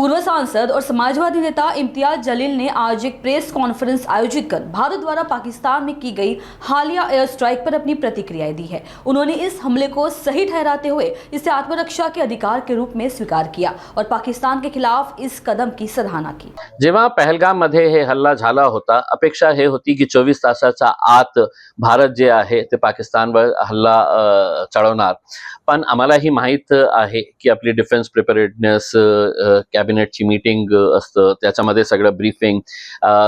पूर्व सांसद और समाजवादी नेता इम्तियाज जलील ने आज एक प्रेस कॉन्फ्रेंस आयोजित कर भारत द्वारा पाकिस्तान में की गई हालिया एयर स्ट्राइक पर अपनी प्रतिक्रियाएं दी है। उन्होंने इस हमले को सही ठहराते हुए इसे आत्मरक्षा के अधिकार के रूप में स्वीकार किया और पाकिस्तान के खिलाफ इस कदम की सराहना की। जेव्हा पहलगाम मध्ये हे हल्ला झाला होता, अपेक्षा हे होती की 24 तासाच्या आत भारत जे आहे ते पाकिस्तानवर हल्ला चढवणार, पण आम्हालाही माहित आहे की आपली डिफेन्स प्रिपेरेडनेस कॅबिनेटची मीटिंग असतं, त्याच्यामध्ये सगळं ब्रीफिंग,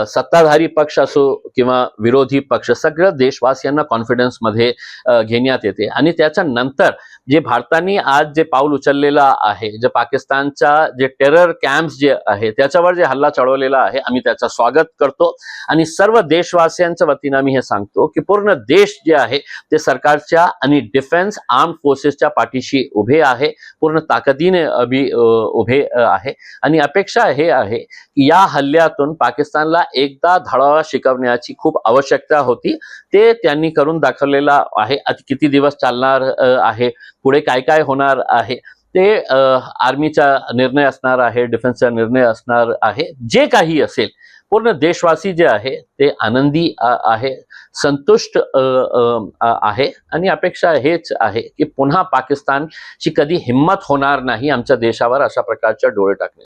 सत्ताधारी पक्ष असो किंवा विरोधी पक्ष, सगळं देशवासियांना कॉन्फिडन्स मध्ये घेण्यात येते आणि त्याच्यानंतर जे भारताने आज जे पाऊल उचललेलं आहे, जे पाकिस्तानच्या जे टेरर कॅम्प्स जे आहे त्याच्यावर जे हल्ला चढवलेला आहे, आम्ही त्याचं स्वागत करतो आणि सर्व देशवासियांच्या वतीने आम्ही हे सांगतो की पूर्ण देश जे आहे ते सरकारच्या आणि डिफेन्स आर्म्ड फोर्सेसच्या पाठीशी उभे आहे, पूर्ण ताकदीने उभे आहे आणि अपेक्षा हे आहे की या हल्ल्यातून पाकिस्तानला एकदा धडा शिकवण्याची खूप आवश्यकता होती, ते त्यांनी करून दाखवलेला आहे। किती दिवस चालणार आहे, पुढे काय काय होणार आहे ते आर्मीचा निर्णय असणार आहे, डिफेन्सचा निर्णय असणार आहे। जे काही असेल, पूर्ण देशवासी जे आहे ते आनंदी आहे, संतुष्ट आहे आणि अपेक्षा हेच आहे की पुन्हा पाकिस्तानची कधी हिम्मत होणार नाही आमच्या देशावर अशा प्रकारच्या डोळे टाकणे।